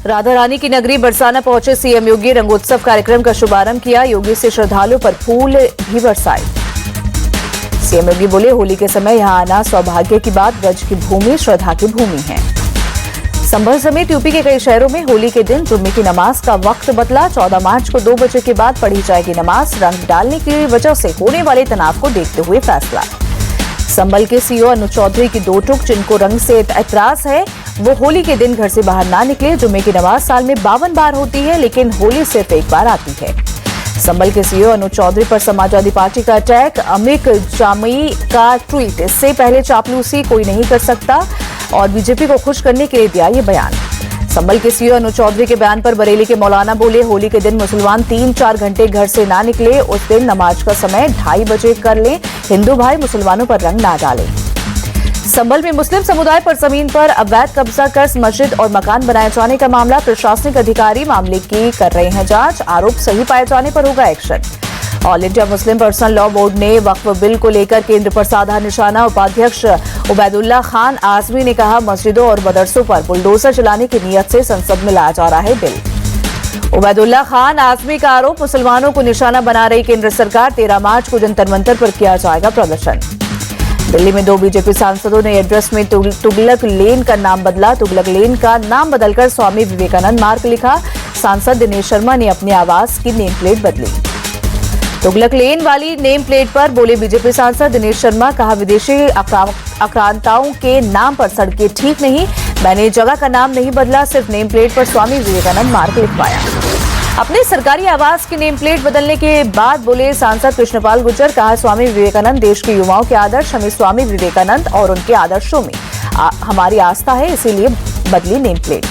राधा रानी की नगरी बरसाना पहुंचे सीएम योगी। रंगोत्सव कार्यक्रम का शुभारंभ किया। योगी से श्रद्धालुओं पर फूल भी बरसाए। सीएम योगी बोले, होली के समय यहां आना सौभाग्य की बात, ब्रज की भूमि श्रद्धा की भूमि है। संभल समेत यूपी के कई शहरों में होली के दिन जुम्मे की नमाज का वक्त बदला। 14 मार्च को 2 बजे के बाद पढ़ी जाएगी नमाज। रंग डालने की वजह से होने वाले तनाव को देखते हुए फैसला। संभल के सीओ अनुज चौधरी की 2 टूक, जिनको रंग से एतराज है वो होली के दिन घर से बाहर ना निकले। जुम्मे की नमाज साल में 52 बार होती है, लेकिन होली सिर्फ एक बार आती है। संभल के सीओ अनुज चौधरी पर समाजवादी पार्टी का अटैक। अमिक जामई का ट्वीट, इससे पहले चापलूसी कोई नहीं कर सकता और बीजेपी को खुश करने के लिए दिया ये बयान। संभल के सीओ अनुज चौधरी के बयान पर बरेली के मौलाना बोले, होली के दिन मुसलमान 3-4 घंटे घर से ना निकले। उस दिन नमाज का समय 2:30 बजे कर लें। हिंदू भाई मुसलमानों पर रंग ना डालें। संभल में मुस्लिम समुदाय पर जमीन पर अवैध कब्जा कर मस्जिद और मकान बनाए जाने का मामला। प्रशासनिक अधिकारी मामले की कर रहे हैं जांच। आरोप सही पाए जाने पर होगा action. All India Muslim personal law board ने वक्फ बिल को लेकर केंद्र पर साधा निशाना। उपाध्यक्ष उबैदुल्ला खान आजमी ने कहा, मस्जिदों और मदरसों पर बुलडोजर चलाने की नीयत से संसद में लाया जा रहा है बिल। उबैदुल्ला खान आजमी का आरोप, मुसलमानों को निशाना बना रही केंद्र सरकार। 13 मार्च को जंतर मंतर पर किया जाएगा प्रदर्शन। दिल्ली में 2 बीजेपी सांसदों ने एड्रेस में तुगलक लेन का नाम बदला। तुगलक लेन का नाम बदलकर स्वामी विवेकानंद मार्ग लिखा। सांसद दिनेश शर्मा ने अपने आवास की नेम प्लेट बदली। तुगलक लेन वाली नेम प्लेट पर बोले बीजेपी सांसद दिनेश शर्मा, कहा विदेशी आक्रांताओं के नाम पर सड़कें ठीक नहीं। मैंने जगह का नाम नहीं बदला, सिर्फ नेम प्लेट पर स्वामी विवेकानंद मार्ग लिखवाया। अपने सरकारी आवास की नेम प्लेट बदलने के बाद बोले सांसद कृष्णपाल गुर्जर, कहा स्वामी विवेकानंद देश के युवाओं के आदर्श, हमें स्वामी विवेकानंद और उनके आदर्शों में हमारी आस्था है, इसीलिए बदली नेम प्लेट।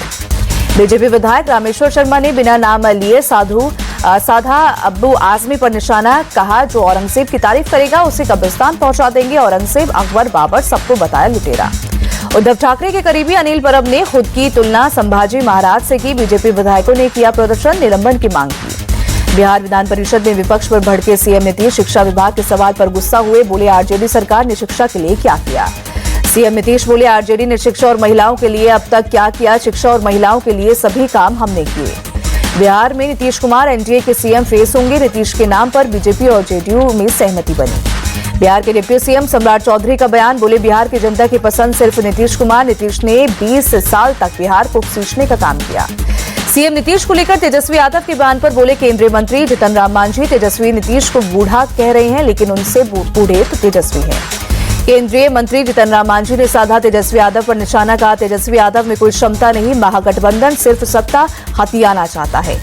बीजेपी विधायक रामेश्वर शर्मा ने बिना नाम लिए साधा अब्बू आजमी पर निशाना। कहा, जो औरंगजेब की तारीफ करेगा उसे कब्रिस्तान पहुंचा देंगे। औरंगजेब, अकबर, बाबर सबको बताया लुटेरा। उद्धव ठाकरे के करीबी अनिल परब ने खुद की तुलना संभाजी महाराज से की। बीजेपी विधायकों ने किया प्रदर्शन, निलंबन की मांग की। बिहार विधान परिषद में विपक्ष पर भड़के सीएम नीतीश। शिक्षा विभाग के सवाल पर गुस्सा हुए, बोले आरजेडी सरकार ने शिक्षा के लिए क्या किया। सीएम नीतीश बोले, आरजेडी ने शिक्षा और महिलाओं के लिए अब तक क्या किया। शिक्षा और महिलाओं के लिए सभी काम हमने किए। बिहार में नीतीश कुमार एनडीए के सीएम फेस होंगे। नीतीश के नाम पर बीजेपी और जेडीयू में सहमति बनी। बिहार के डिप्टी सीएम सम्राट चौधरी का बयान, बोले बिहार की जनता की पसंद सिर्फ नीतीश कुमार। नीतीश ने 20 साल तक बिहार को सींचने का काम किया। सीएम नीतीश को लेकर तेजस्वी यादव के बयान पर बोले केंद्रीय मंत्री जीतन राम मांझी, तेजस्वी नीतीश को बूढ़ा कह रहे हैं, लेकिन उनसे बूढ़े तो तेजस्वी हैं। केंद्रीय मंत्री जीतन राम मांझी ने साधा तेजस्वी यादव पर निशाना। कहा, तेजस्वी यादव में कोई क्षमता नहीं, महागठबंधन सिर्फ सत्ता हथियाना चाहता है।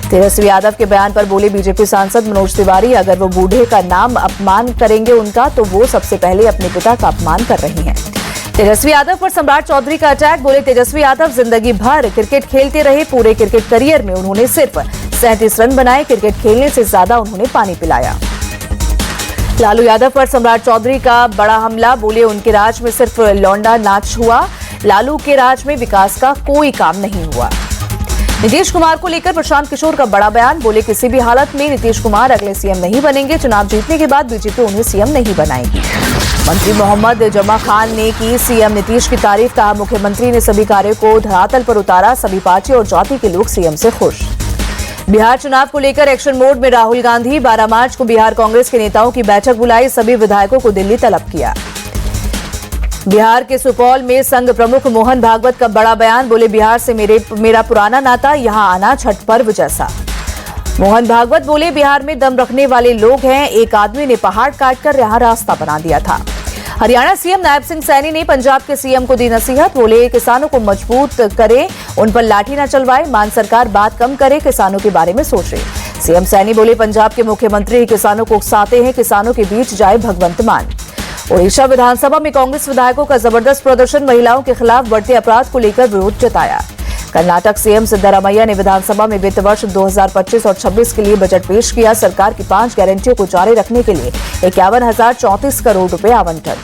तेजस्वी यादव के बयान पर बोले बीजेपी सांसद मनोज तिवारी, अगर वो बूढ़े का नाम अपमान करेंगे उनका, तो वो सबसे पहले अपने पिता का अपमान कर रही हैं। तेजस्वी यादव पर सम्राट चौधरी का अटैक। बोले तेजस्वी यादव जिंदगी भर क्रिकेट खेलते रहे। पूरे क्रिकेट करियर में उन्होंने सिर्फ 37 रन बनाए। क्रिकेट खेलने से ज्यादा उन्होंने पानी पिलाया। लालू यादव पर सम्राट चौधरी का बड़ा हमला। बोले उनके राज में सिर्फ लौंडा नाच हुआ। लालू के राज में विकास का कोई काम नहीं हुआ। नीतीश कुमार को लेकर प्रशांत किशोर का बड़ा बयान। बोले किसी भी हालत में नीतीश कुमार अगले सीएम नहीं बनेंगे। चुनाव जीतने के बाद बीजेपी उन्हें सीएम नहीं बनाएगी। मंत्री मोहम्मद जमा खान ने की सीएम नीतीश की तारीफ। कहा, मुख्यमंत्री ने सभी कार्यों को धरातल पर उतारा। सभी पार्टी और जाति के लोग सीएम से खुश। बिहार चुनाव को लेकर एक्शन मोड में राहुल गांधी। 12 मार्च को बिहार कांग्रेस के नेताओं की बैठक बुलाई। सभी विधायकों को दिल्ली तलब किया। बिहार के सुपौल में संघ प्रमुख मोहन भागवत का बड़ा बयान। बोले बिहार से मेरा पुराना नाता, यहां आना छठ पर्व जैसा। मोहन भागवत बोले बिहार में दम रखने वाले लोग हैं। एक आदमी ने पहाड़ काटकर यहां रास्ता बना दिया था। हरियाणा सीएम नायब सिंह सैनी ने पंजाब के सीएम को दी नसीहत। बोले किसानों को मजबूत करे, उन पर लाठी न चलवाए। मान सरकार बात कम करे, किसानों के बारे में सोचे। सीएम सैनी बोले पंजाब के मुख्यमंत्री ही किसानों को उकसाते हैं। किसानों के बीच जाए भगवंत मान। ओडिशा विधानसभा में कांग्रेस विधायकों का जबरदस्त प्रदर्शन। महिलाओं के खिलाफ बढ़ते अपराध को लेकर विरोध जताया। कर्नाटक सीएम सिद्धरामैया ने विधानसभा में वित्त वर्ष 2025 और 26 के लिए बजट पेश किया। सरकार की 5 गारंटियों को जारी रखने के लिए 51,034 करोड़ रुपए आवंटन।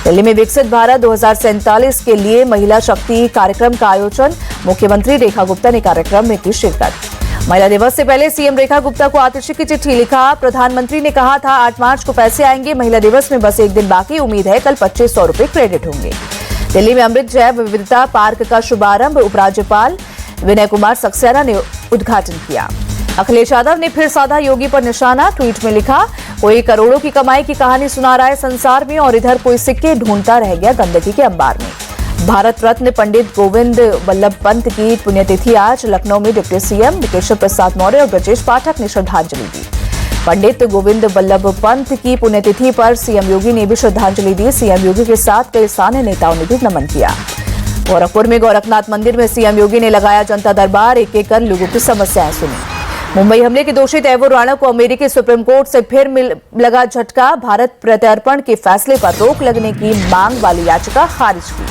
दिल्ली में विकसित भारत 2047 के लिए महिला शक्ति कार्यक्रम का आयोजन। मुख्यमंत्री रेखा गुप्ता ने कार्यक्रम में की शिरकत। महिला दिवस से पहले सीएम रेखा गुप्ता को आतिशी की चिट्ठी लिखा। प्रधानमंत्री ने कहा था 8 मार्च को पैसे आएंगे। महिला दिवस में बस एक दिन बाकी, उम्मीद है कल 2500 रुपए क्रेडिट होंगे। दिल्ली में अमृत जैव विविधता पार्क का शुभारंभ। उपराज्यपाल विनय कुमार सक्सेना ने उद्घाटन किया। अखिलेश यादव ने फिर साधा योगी पर निशाना। ट्वीट में लिखा, कोई करोड़ों की कमाई की कहानी सुना रहा है संसार में और इधर कोई सिक्के ढूंढता रह गया गंदगी के अंबार में। भारत रत्न पंडित गोविंद वल्लभ पंत की पुण्यतिथि आज। लखनऊ में डिप्टी सीएम केशव प्रसाद मौर्य और ब्रजेश पाठक ने श्रद्धांजलि दी। पंडित गोविंद वल्लभ पंत की पुण्यतिथि पर सीएम योगी ने भी श्रद्धांजलि दी। सीएम योगी के साथ कई स्थानीय नेताओं ने भी नमन किया। गोरखपुर में गोरखनाथ मंदिर में सीएम योगी ने लगाया जनता दरबार, एक एक कर लोगों की समस्याएं सुनी। मुंबई हमले के दोषी तैमूर राणा को अमेरिकी सुप्रीम कोर्ट से फिर लगा झटका। भारत प्रत्यर्पण के फैसले पर रोक लगने की मांग वाली याचिका खारिज की।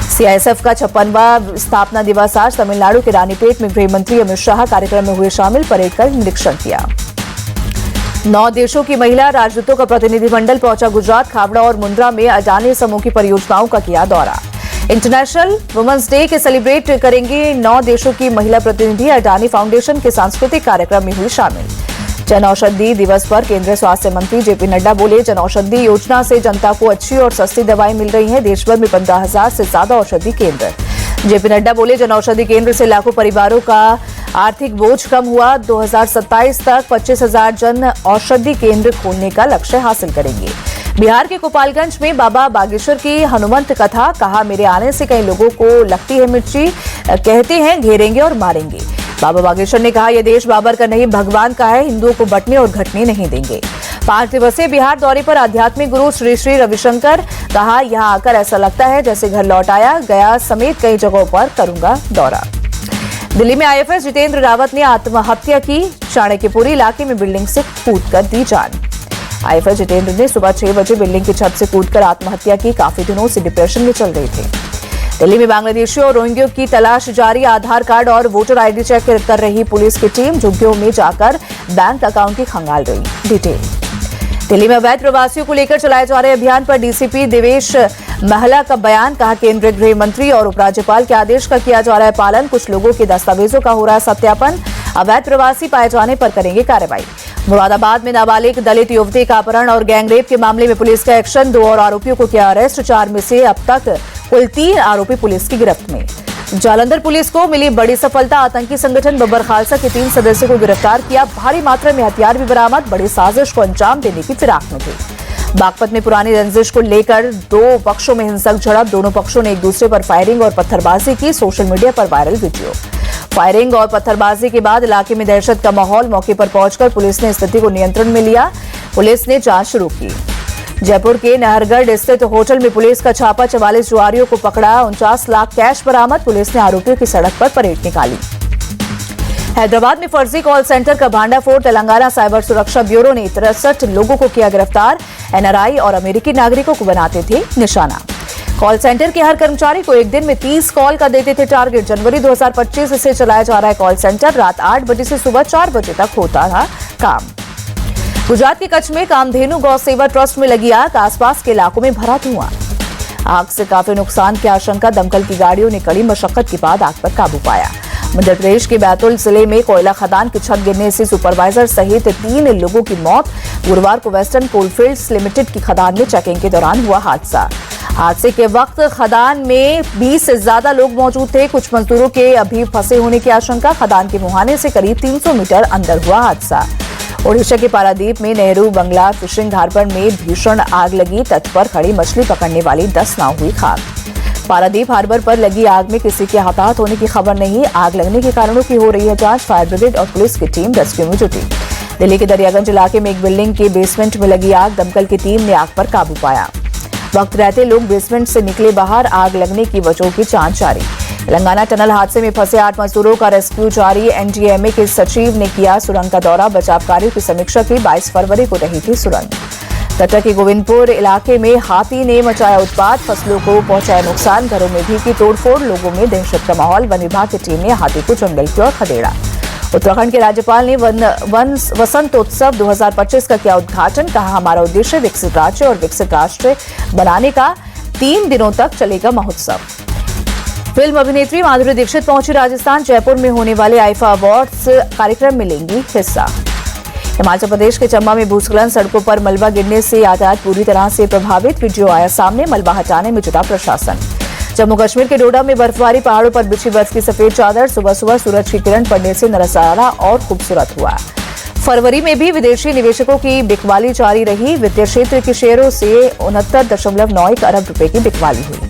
सीआईएसएफ का 56वां स्थापना दिवस आज। तमिलनाडु के रानीपेट में गृह मंत्री अमित शाह कार्यक्रम में हुए शामिल, परेड कर निरीक्षण किया। 9 देशों की महिला राजदूतों का प्रतिनिधिमंडल पहुंचा गुजरात। खावड़ा और मुंद्रा में अडानी समूह की परियोजनाओं का किया दौरा। इंटरनेशनल वुमेन्स डे के सेलिब्रेट करेंगे 9 देशों की महिला प्रतिनिधि। अडानी फाउंडेशन के सांस्कृतिक कार्यक्रम में हुई शामिल। जन औषधि दिवस पर केंद्रीय स्वास्थ्य मंत्री जेपी नड्डा बोले, जन औषधि योजना से जनता को अच्छी और सस्ती दवाएं मिल रही हैं। देश भर में 15,000 से ज्यादा औषधि केंद्र। जेपी नड्डा बोले, जन औषधि केंद्र से लाखों परिवारों का आर्थिक बोझ कम हुआ। 2027 तक 25,000 जन औषधि केंद्र खोलने का लक्ष्य हासिल करेंगे। बिहार के गोपालगंज में बाबा बागेश्वर की हनुमंत कथा। कहा, मेरे आने से कई लोगों को लगती है मिर्ची, कहते हैं घेरेंगे और मारेंगे। बाबा बागेश्वर ने कहा, यह देश बाबर का नहीं भगवान का है, हिंदुओं को बंटने और घटने नहीं देंगे। 5 दिवसीय बिहार दौरे पर आध्यात्मिक गुरु श्री श्री रविशंकर। कहा, यहां आकर ऐसा लगता है जैसे घर लौट आया। गया समेत कई जगहों पर करूंगा दौरा। दिल्ली में आईएफएस जितेंद्र रावत ने आत्महत्या की। चाणक्यपुरी इलाके में बिल्डिंग से कूदकर दी जान। आईएफएस जितेंद्र ने सुबह 6 बजे बिल्डिंग की छत से कूदकर आत्महत्या की। काफी दिनों से डिप्रेशन में चल रहे थे। दिल्ली में बांग्लादेशियों और रोहिंग्यों की तलाश जारी। आधार कार्ड और वोटर आईडी चेक कर रही पुलिस की टीम झुग्गियों में जाकर बैंक अकाउंट की खंगाल रही। डिटेल। दिल्ली में अवैध प्रवासियों को लेकर चलाए जा रहे अभियान पर डीसीपी देवेश महला का बयान। कहा, केंद्रीय गृह मंत्री और उपराज्यपाल के आदेश का किया जा रहा है पालन। कुछ लोगों के दस्तावेजों का हो रहा है सत्यापन। अवैध प्रवासी पाए जाने पर करेंगे कार्रवाई। मुरादाबाद में नाबालिग दलित युवती का अपहरण और गैंगरेप के मामले में पुलिस का एक्शन। 2 और आरोपियों को किया अरेस्ट। 4 में से अब तक कुल 3 आरोपी पुलिस की गिरफ्त में। जालंधर पुलिस को मिली बड़ी सफलता। आतंकी संगठन बब्बर खालसा के 3 सदस्यों को गिरफ्तार किया। भारी मात्रा में हथियार भी बरामद। बड़ी साजिश को अंजाम देने की फिराक में थे। बागपत में पुरानी रंजिश को लेकर 2 पक्षों में हिंसक झड़प। दोनों पक्षों ने एक दूसरे पर फायरिंग और पत्थरबाजी की। सोशल मीडिया पर वायरल वीडियो। फायरिंग और पत्थरबाजी के बाद इलाके में दहशत का माहौल। मौके पर पहुंचकर पुलिस ने स्थिति को नियंत्रण में लिया। पुलिस ने जांच शुरू की। जयपुर के नाहरगढ़ स्थित होटल में पुलिस का छापा। 44 जुआरियों को पकड़ा। 49 लाख कैश बरामद। पुलिस ने आरोपियों की सड़क पर परेड निकाली। हैदराबाद में फर्जी कॉल सेंटर का भांडाफोड़। तेलंगाना साइबर सुरक्षा ब्यूरो ने 63 लोगों को किया गिरफ्तार। एनआरआई और अमेरिकी नागरिकों को बनाते थे निशाना। कॉल सेंटर के हर कर्मचारी को एक दिन में 30 कॉल का देते थे टारगेट। जनवरी 2025 से चलाया जा रहा है कॉल सेंटर। रात 8 बजे से सुबह 4 बजे तक होता था काम। गुजरात के कच्छ में कामधेनु गौ सेवा ट्रस्ट में लगी आग। आसपास के इलाकों में भरा धुआं। आग से काफी नुकसान की आशंका। दमकल की गाड़ियों ने कड़ी मशक्कत के बाद आग पर काबू पाया। मध्य प्रदेश के बैतूल जिले में कोयला खदान की छत गिरने से सुपरवाइजर सहित 3 लोगों की मौत। गुरुवार को वेस्टर्न कोलफील्ड्स लिमिटेड की खदान में चेकिंग के दौरान हुआ हादसा। हादसे के वक्त खदान में 20 से ज्यादा लोग मौजूद थे। कुछ मजदूरों के अभी फंसे होने की आशंका। खदान के मुहाने से करीब 300 मीटर अंदर हुआ हादसा। ओडिशा के पारादीप में नेहरू बंगला फिशिंग हार्बर में भीषण आग लगी। तट पर खड़ी मछली पकड़ने वाली 10 नाव हुई खाक। पारादीप हार्बर पर लगी आग में किसी के हताहत होने की खबर नहीं। आग लगने के कारणों की हो रही है जांच। फायर ब्रिगेड और पुलिस की टीम रेस्क्यू में जुटी। दिल्ली के दरियागंज इलाके में एक बिल्डिंग के बेसमेंट में लगी आग। दमकल की टीम ने आग पर काबू पाया। वक्त रहते लोग बेसमेंट से निकले बाहर। आग लगने की वजहों की जांच जारी। तेलंगाना टनल हादसे में फंसे 8 मजदूरों का रेस्क्यू जारी। एनडीएमए के सचिव ने किया सुरंग का दौरा। बचाव कार्यों की समीक्षा की। 22 फरवरी को रही थी सुरंग। कटरा के गोविंदपुर इलाके में हाथी ने मचाया उत्पात। फसलों को पहुंचाया नुकसान। घरों में भी की तोड़फोड़। लोगों में दहशत का माहौल। वन विभाग की टीम ने हाथी को जंगल की ओर खदेड़ा। उत्तराखंड के राज्यपाल ने वसंतोत्सव 2025 का किया उद्घाटन। कहा, हमारा उद्देश्य विकसित राज्य और विकसित राष्ट्र बनाने का। 3 दिनों तक चलेगा महोत्सव। फिल्म अभिनेत्री माधुरी दीक्षित पहुंची राजस्थान। जयपुर में होने वाले आईफा अवार्ड्स कार्यक्रम में लेंगी हिस्सा। हिमाचल प्रदेश के चंबा में भूस्खलन। सड़कों पर मलबा गिरने से यातायात पूरी तरह से प्रभावित। वीडियो आया सामने। मलबा हटाने में जुटा प्रशासन। जम्मू कश्मीर के डोडा में बर्फबारी, पहाड़ों पर बिछी बर्फ की सफेद चादर, सुबह सुबह सूरज की किरण पड़ने से नजारा और खूबसूरत हुआ। फरवरी में भी विदेशी निवेशकों की बिकवाली जारी रही। वित्तीय क्षेत्र के शेयरों से 69.91 अरब रुपए की बिकवाली हुई।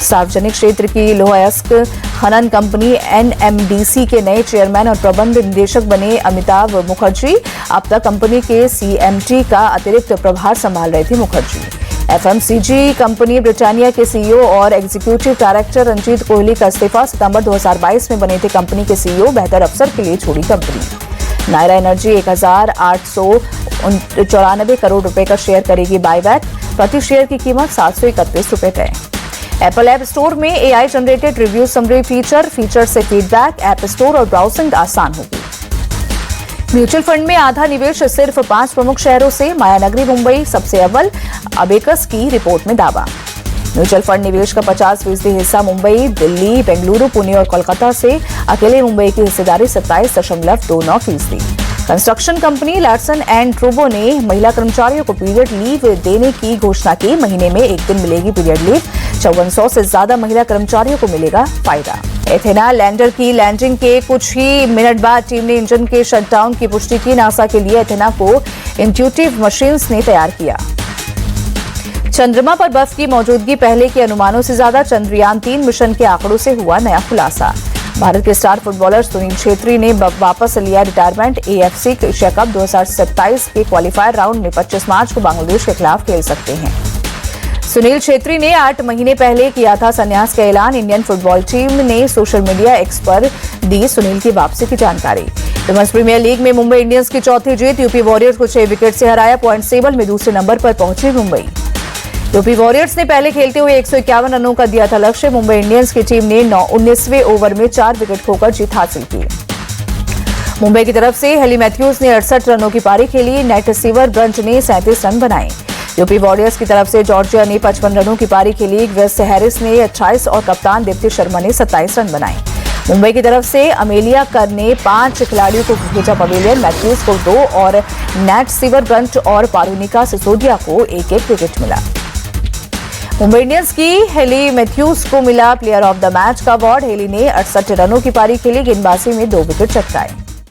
सार्वजनिक क्षेत्र की लौह अयस्क खनन कंपनी NMDC के नए चेयरमैन और प्रबंध निदेशक बने अमिताभ मुखर्जी। अब तक कंपनी के CMT का अतिरिक्त प्रभार संभाल रहे थे मुखर्जी। FMCG कंपनी ब्रिटानिया के CEO और एग्जीक्यूटिव डायरेक्टर रंजीत कोहली का इस्तीफा। सितंबर 2022 में बने थे कंपनी के CEO, बेहतर अवसर के लिए छोड़ी कंपनी। नायरा एनर्जी 1894 करोड़ रुपए का शेयर करेगी बायबैक। प्रति शेयर की कीमत 731 रुपए तय। एप्पल ऐप स्टोर में AI generated review summary feature से फीडबैक, ऐप स्टोर और ब्राउजिंग आसान होगी। म्यूचुअल फंड में आधा निवेश सिर्फ 5 प्रमुख शहरों से, मायानगरी मुंबई सबसे अव्वल, अबेकस की रिपोर्ट में दावा। म्यूचुअल फंड निवेश का 50% हिस्सा मुंबई, दिल्ली, बेंगलुरु, पुणे और कोलकाता से। अकेले मुंबई की हिस्सेदारी 27.29%। कंस्ट्रक्शन कंपनी लार्सन एंड ट्रूबो ने महिला कर्मचारियों को पीरियड लीव देने की घोषणा की। महीने में 1 दिन मिलेगी पीरियड लीव। 5400 से ज्यादा महिला कर्मचारियों को मिलेगा फायदा। एथेना लैंडर की लैंडिंग के कुछ ही मिनट बाद टीम ने इंजन के शटडाउन की पुष्टि की। नासा के लिए एथेना को इंट्यूटिव मशीन्स ने तैयार किया। चंद्रमा पर बर्फ की मौजूदगी पहले के अनुमानों से ज्यादा, चंद्रयान 3 मिशन के आंकड़ों से हुआ नया खुलासा। भारत के स्टार फुटबॉलर सुनील छेत्री ने वापस लिया रिटायरमेंट। AFC एशिया कप 2027 के क्वालिफायर राउंड में 25 मार्च को बांग्लादेश के खिलाफ खेल सकते हैं। सुनील छेत्री ने 8 महीने पहले किया था संन्यास का ऐलान। इंडियन फुटबॉल टीम ने सोशल मीडिया एक्स पर दी सुनील की वापसी की जानकारी। वुमेन्स प्रीमियर लीग में मुंबई इंडियंस की चौथी जीत, यूपी वॉरियर्स को 6 विकेट से हराया। पॉइंट टेबल में दूसरे नंबर पर पहुंची मुंबई। यूपी वॉरियर्स ने पहले खेलते हुए 151 रनों का दिया था लक्ष्य। मुंबई इंडियंस की टीम ने 19वें ओवर में 4 विकेट खोकर जीत हासिल की। मुंबई की तरफ से हेली मैथ्यूज ने 68 रनों की पारी खेली। नेट सीवर ब्रंट ने 37 रन बनाए। यूपी वॉरियर्स की तरफ से जॉर्जिया ने 55 रनों की पारी खेली। वेस्ट हैरिस ने 28 और कप्तान दीप्ति शर्मा ने 27 रन बनाए। मुंबई की तरफ से अमेलिया कर ने 5 खिलाड़ियों को भेजा पवेलियन। मैथ्यूज को 2 और नेट सीवर ब्रंट और पारुनिका सिसोदिया को 1-1 विकेट मिला। मुंबई इंडियंस की हेली मैथ्यूज को मिला प्लेयर ऑफ द मैच का अवार्ड। हेली ने 68 रनों की पारी खेली। गेंदबाजी में 2 विकेट चटकाए।